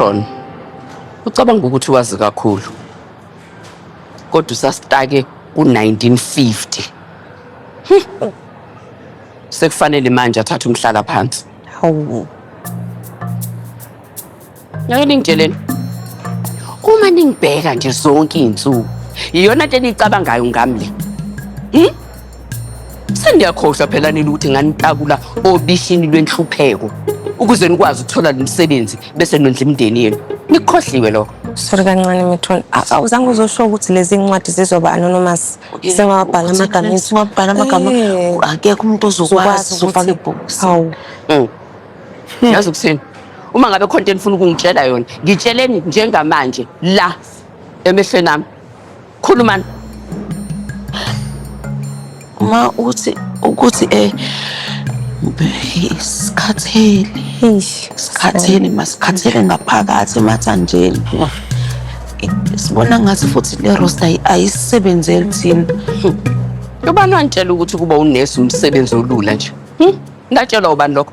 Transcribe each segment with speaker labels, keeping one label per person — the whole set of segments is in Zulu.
Speaker 1: Metron, ucabanga ukuthi wazi kakhulu. Kodwa usastake ku-1950. Sekufanele manje athathe umhlala phansi.
Speaker 2: Hawu.
Speaker 1: Ngeke ningitsheleni. Uma ningibheka nje zonke iy'nsuku, iyona nto eniyicabangayo ngami le. Sengiyakhohlwa phela nini ukuthi nganitakula obishini lwenhlupheko ukuze nikwazi ukuthola umsebenzi bese nondla imindeni yenu. Nikukhohliwe lokho.
Speaker 2: Sorry kancane Metron. Awuzange uzosho ukuthi lezi ncwadi zizoba anonymous. Sengawabhala amagama ethu.
Speaker 3: Singabhala amagama. Akekho umuntu ozokwazi uzofaka ibhokisi.
Speaker 2: Hawu.
Speaker 1: Yazi ukuthini? Uma ngabe khona into enifuna ukungitshela yona, ngitsheleni njengamanje la emehlweni ami. Khulumani.
Speaker 3: Uma ukuthi sikhathele masikhathele ngaphakathi emathanjeni. Sibona ngathi futhi le roster ayisebenzeli thina.
Speaker 1: Ubani wantshela ukuthi kuba unesi umsebenzi olula nje? Ngatshelwa ubani lokho?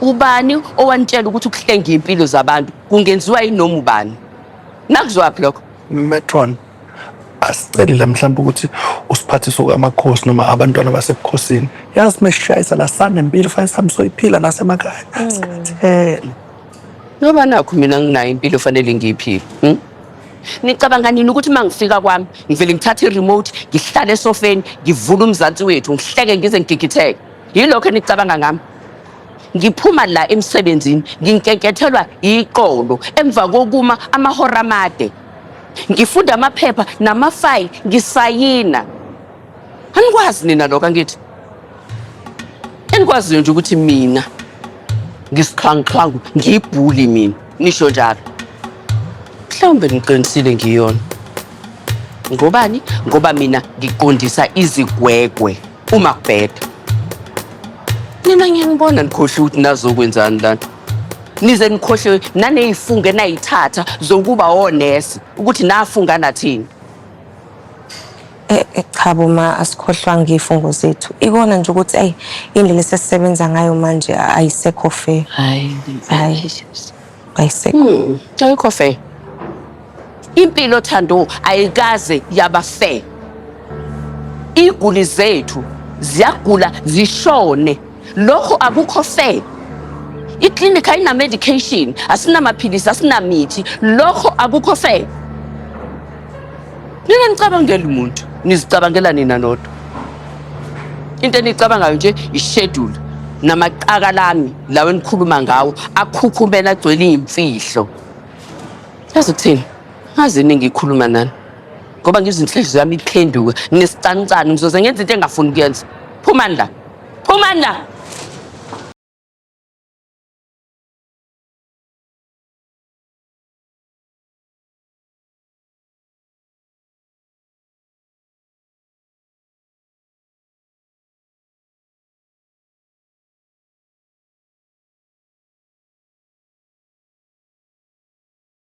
Speaker 1: Ubani owantshela ukuthi ukuhlenga impilo zabantu kungenziwa yinoma ubani? Nakuzwaphi lokho?
Speaker 4: Metron, asicelile mhlawumbe ukuthi usiphathise kwamakhosi noma abantwana basebukhosini. Yazi mesishayisa la sanempilo fanele sihambe soyiphila nasemakhaya. Sikhathele.
Speaker 1: Ngoba nakho mina nginayo impilo fanele ngiyiphile. Nicabanga nini ukuthi mangifika kwami ngivele ngithathe iremote ngihlale esofeni ngivula umzansi wethu ngihleke ngize ngigigitheke? Yilokho enicabanga ngami. Ngiphuma la emsebenzini nginkenkethelwa iqolo emva kokuma amahora amade. Ngifunda amaphepha namafayili ngisayina. Anikwazi nina lokho angithi? Enikwaziyo nje ukuthi mina ngisikhanqhangu ngibhuli mina. Nisho njalo. Mhlawumbe ngiqinisile ngiyona. Ngobani? Ngoba mina ngiqondisa izigwegwe uma kubheda. Nina ngiyangibona nikhohle ukuthi nazokwenzani lana. Nize nikhohle naney'fungo enayithatha zokuba onesi ukuthi nafunga nathini.
Speaker 2: Cha boma asikhohlwa ngifungo zethu. Ikona nje ukuthi indlela esesisebenza ngayo manje ayisekho fair.
Speaker 3: Hayi.
Speaker 2: Ayisekho.
Speaker 1: Ayikho fair. Impilo Thando ayikaze yaba fair. Iguli zethu ziyagula zishone. Lokho akukho fair. Iklinika ayina medication, asinamaphilisi, asinamithi. Lokho akukho fair. Nina nicabangela umuntu, nizicabangela nina nodwa. Into enicabangayo nje ischedule namaqaka lami lawo enikhuluma ngawo akhukhumela agcwele imfihlo. Yazi ukuthini? Ngazi ningikhuluma nani. Ngoba ngizinhliziyo yami iphenduka nesicancane ngizoze ngenza into engafuni kuyenza. Phumani la.